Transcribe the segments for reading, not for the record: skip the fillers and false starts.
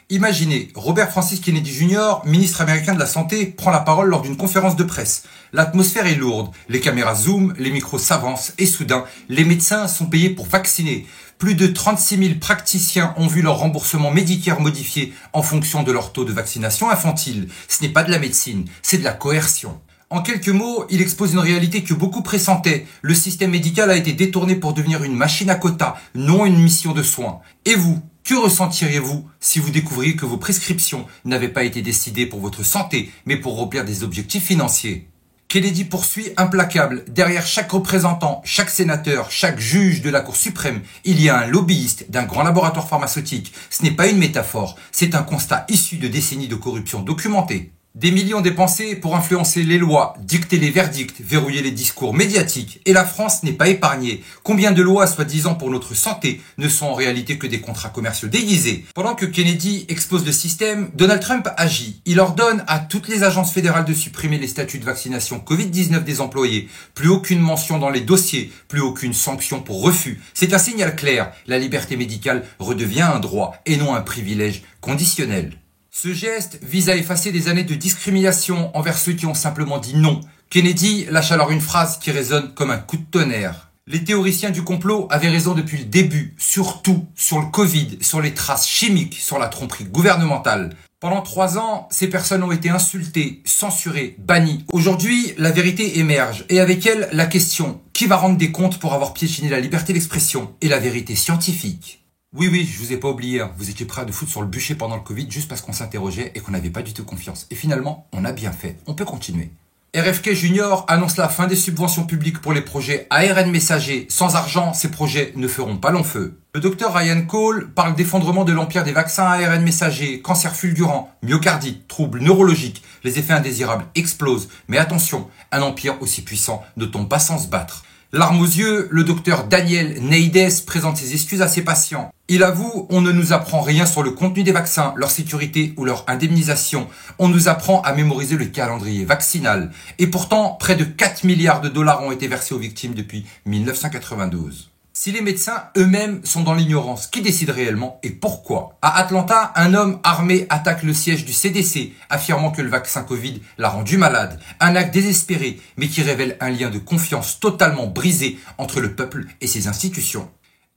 Imaginez, Robert Francis Kennedy Jr., ministre américain de la Santé, prend la parole lors d'une conférence de presse. L'atmosphère est lourde, les caméras zooment, les micros s'avancent et soudain, les médecins sont payés pour vacciner. Plus de 36 000 praticiens ont vu leur remboursement médicaire modifié en fonction de leur taux de vaccination infantile. Ce n'est pas de la médecine, c'est de la coercion. En quelques mots, il expose une réalité que beaucoup pressentaient. Le système médical a été détourné pour devenir une machine à quotas, non une mission de soins. Et vous, que ressentiriez-vous si vous découvriez que vos prescriptions n'avaient pas été décidées pour votre santé, mais pour remplir des objectifs financiers ? Kennedy poursuit implacable. Derrière chaque représentant, chaque sénateur, chaque juge de la Cour suprême, il y a un lobbyiste d'un grand laboratoire pharmaceutique. Ce n'est pas une métaphore, c'est un constat issu de décennies de corruption documentée. Des millions dépensés pour influencer les lois, dicter les verdicts, verrouiller les discours médiatiques. Et la France n'est pas épargnée. Combien de lois, soi-disant pour notre santé, ne sont en réalité que des contrats commerciaux déguisés? Pendant que Kennedy expose le système, Donald Trump agit. Il ordonne à toutes les agences fédérales de supprimer les statuts de vaccination Covid-19 des employés. Plus aucune mention dans les dossiers, plus aucune sanction pour refus. C'est un signal clair. La liberté médicale redevient un droit et non un privilège conditionnel. Ce geste vise à effacer des années de discrimination envers ceux qui ont simplement dit non. Kennedy lâche alors une phrase qui résonne comme un coup de tonnerre. Les théoriciens du complot avaient raison depuis le début, surtout sur le Covid, sur les traces chimiques, sur la tromperie gouvernementale. Pendant 3 ans, ces personnes ont été insultées, censurées, bannies. Aujourd'hui, la vérité émerge et avec elle, la question « Qui va rendre des comptes pour avoir piétiné la liberté d'expression ?» et la vérité scientifique. Oui, je vous ai pas oublié, hein. Vous étiez prêts à nous foutre sur le bûcher pendant le Covid juste parce qu'on s'interrogeait et qu'on n'avait pas du tout confiance. Et finalement, on a bien fait. On peut continuer. RFK Jr. annonce la fin des subventions publiques pour les projets ARN messagers. Sans argent, ces projets ne feront pas long feu. Le docteur Ryan Cole parle d'effondrement de l'empire des vaccins ARN messagers, cancer fulgurant, myocardite, troubles neurologiques. Les effets indésirables explosent. Mais attention, un empire aussi puissant ne tombe pas sans se battre. Larmes aux yeux, le docteur Daniel Neides présente ses excuses à ses patients. Il avoue, on ne nous apprend rien sur le contenu des vaccins, leur sécurité ou leur indemnisation. On nous apprend à mémoriser le calendrier vaccinal. Et pourtant, près de 4 milliards de dollars ont été versés aux victimes depuis 1992. Si les médecins eux-mêmes sont dans l'ignorance, qui décide réellement et pourquoi? À Atlanta, un homme armé attaque le siège du CDC, affirmant que le vaccin Covid l'a rendu malade. Un acte désespéré, mais qui révèle un lien de confiance totalement brisé entre le peuple et ses institutions.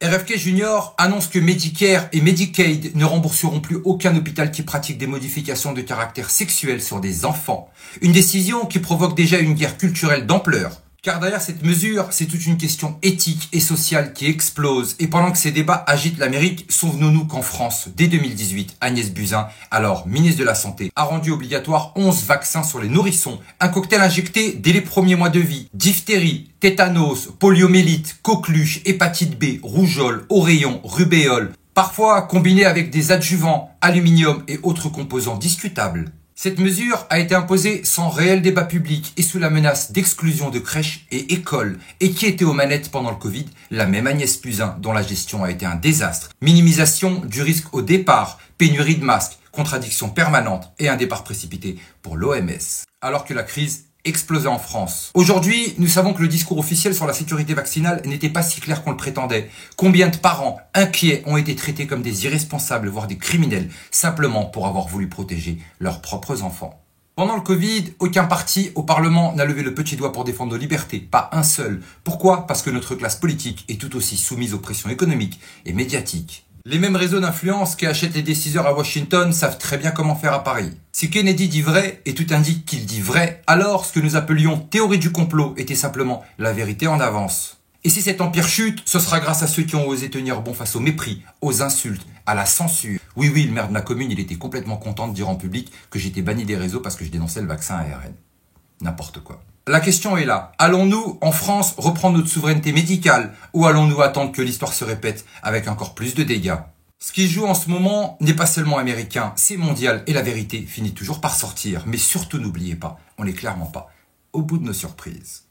RFK Jr. annonce que Medicare et Medicaid ne rembourseront plus aucun hôpital qui pratique des modifications de caractère sexuel sur des enfants. Une décision qui provoque déjà une guerre culturelle d'ampleur. Car derrière cette mesure, c'est toute une question éthique et sociale qui explose. Et pendant que ces débats agitent l'Amérique, souvenons-nous qu'en France, dès 2018, Agnès Buzyn, alors ministre de la Santé, a rendu obligatoire 11 vaccins sur les nourrissons. Un cocktail injecté dès les premiers mois de vie. Diphtérie, tétanos, poliomyélite, coqueluche, hépatite B, rougeole, oreillon, rubéole. Parfois combiné avec des adjuvants, aluminium et autres composants discutables. Cette mesure a été imposée sans réel débat public et sous la menace d'exclusion de crèches et écoles. Et qui était aux manettes pendant le Covid? La même Agnès Buzyn, dont la gestion a été un désastre. Minimisation du risque au départ, pénurie de masques, contradiction permanente et un départ précipité pour l'OMS. Alors que la crise explosait en France. Aujourd'hui, nous savons que le discours officiel sur la sécurité vaccinale n'était pas si clair qu'on le prétendait. Combien de parents inquiets ont été traités comme des irresponsables, voire des criminels, simplement pour avoir voulu protéger leurs propres enfants. Pendant le Covid, aucun parti au Parlement n'a levé le petit doigt pour défendre nos libertés, pas un seul. Pourquoi? Parce que notre classe politique est tout aussi soumise aux pressions économiques et médiatiques. Les mêmes réseaux d'influence qui achètent les décideurs à Washington savent très bien comment faire à Paris. Si Kennedy dit vrai, et tout indique qu'il dit vrai, alors ce que nous appelions théorie du complot était simplement la vérité en avance. Et si cet empire chute, ce sera grâce à ceux qui ont osé tenir bon face au mépris, aux insultes, à la censure. Oui, le maire de ma commune, il était complètement content de dire en public que j'étais banni des réseaux parce que je dénonçais le vaccin ARN. N'importe quoi. La question est là. Allons-nous, en France, reprendre notre souveraineté médicale ou allons-nous attendre que l'histoire se répète avec encore plus de dégâts? Ce qui se joue en ce moment n'est pas seulement américain, c'est mondial et la vérité finit toujours par sortir. Mais surtout n'oubliez pas, on n'est clairement pas au bout de nos surprises.